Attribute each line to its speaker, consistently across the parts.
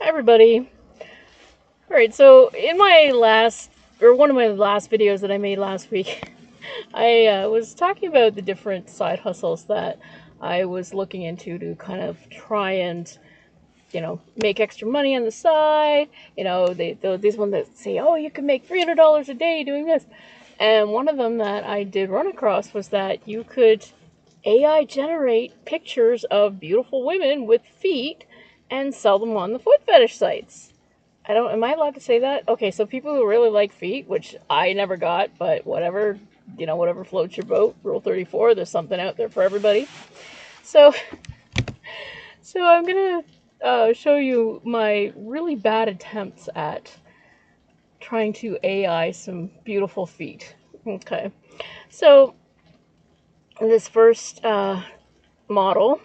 Speaker 1: Hi everybody. Alright, so in my one of my last videos that I made last week, I was talking about the different side hustles that I was looking into to kind of try and, make extra money on the side. These ones that say, oh, you can make $300 a day doing this. And one of them that I did run across was that you could AI generate pictures of beautiful women with feet and sell them on the foot fetish sites. Am I allowed to say that? Okay, so people who really like feet, which I never got, but whatever, whatever floats your boat, Rule 34, there's something out there for everybody. So, I'm gonna show you my really bad attempts at trying to AI some beautiful feet. Okay, so this first model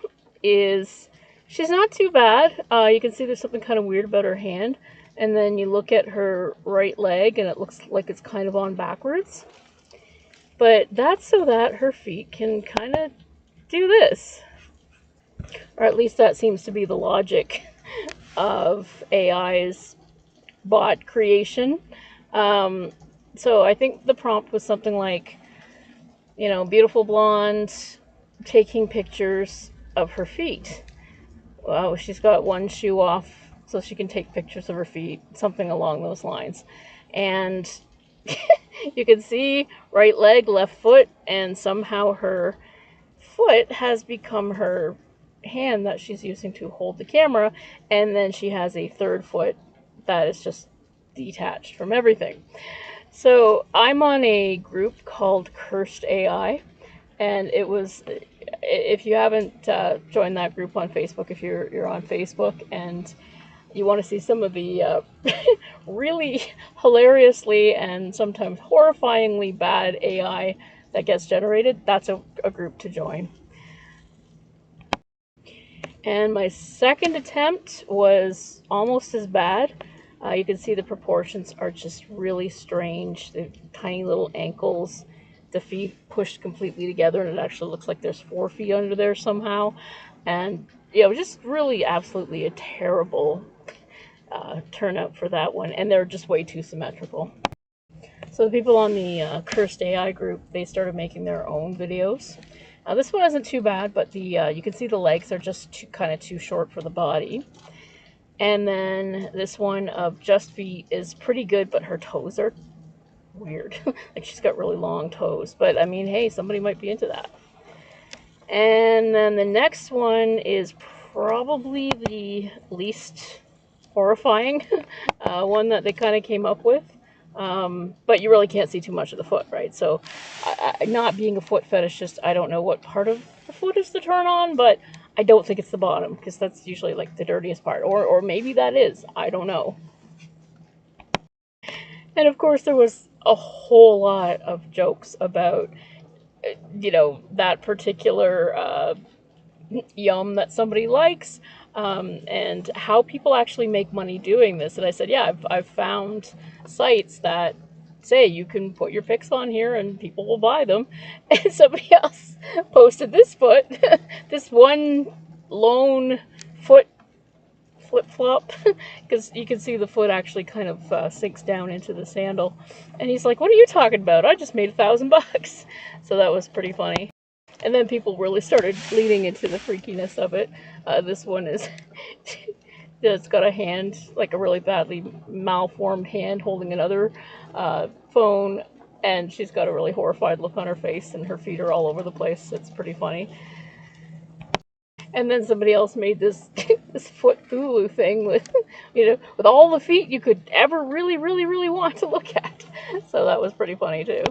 Speaker 1: she's not too bad. You can see there's something kind of weird about her hand. And then you look at her right leg and it looks like it's kind of on backwards. But that's so that her feet can kind of do this. Or at least that seems to be the logic of AI's bot creation. So I think the prompt was something like, beautiful blonde taking pictures of her feet. Well, she's got one shoe off so she can take pictures of her feet, something along those lines. And you can see right leg, left foot, and somehow her foot has become her hand that she's using to hold the camera, and then she has a third foot that is just detached from everything. So I'm on a group called Cursed AI, and it was, if you haven't joined that group on Facebook, if you're on Facebook and you want to see some of the really hilariously and sometimes horrifyingly bad AI that gets generated, that's a group to join. And my second attempt was almost as bad. You can see the proportions are just really strange. The tiny little ankles, the feet pushed completely together, and it actually looks like there's 4 feet under there somehow. And, just really absolutely a terrible turnout for that one. And they're just way too symmetrical. So the people on the Cursed AI group, they started making their own videos. This one isn't too bad, but you can see the legs are just kind of too short for the body. And then this one of just feet is pretty good, but her toes are weird. Like she's got really long toes. But I mean, hey, somebody might be into that. And then the next one is probably the least horrifying one that they kind of came up with. But you really can't see too much of the foot, right? So not being a foot fetishist, I don't know what part of the foot is the turn on, but I don't think it's the bottom, because that's usually like the dirtiest part, or maybe that is, I don't know. And of course there was a whole lot of jokes about, that particular yum that somebody likes, and how people actually make money doing this. And I said, yeah, I've found sites that say you can put your pics on here and people will buy them. And somebody else posted this foot, this one lone foot flip-flop, because you can see the foot actually kind of sinks down into the sandal. And he's like, what are you talking about? I just made $1,000. So that was pretty funny. And then people really started leaning into the freakiness of it. This one is, it's got a hand, like a really badly malformed hand holding another phone, and she's got a really horrified look on her face, and her feet are all over the place. It's pretty funny. And then somebody else made this this foot Hulu thing with, with all the feet you could ever really, really, really want to look at. So that was pretty funny too.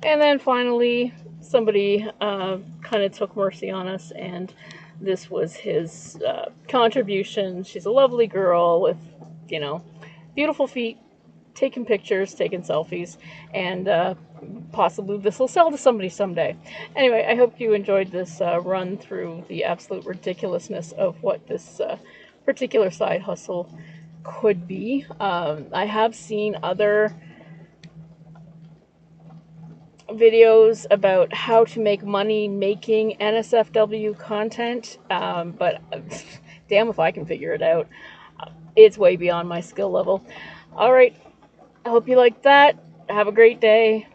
Speaker 1: And then finally, somebody kind of took mercy on us, and this was his contribution. She's a lovely girl with, beautiful feet, taking pictures, taking selfies, and possibly this will sell to somebody someday. Anyway, I hope you enjoyed this run through the absolute ridiculousness of what this particular side hustle could be. I have seen other videos about how to make money making NSFW content, but damn if I can figure it out. It's way beyond my skill level. All right, I hope you like that. Have a great day.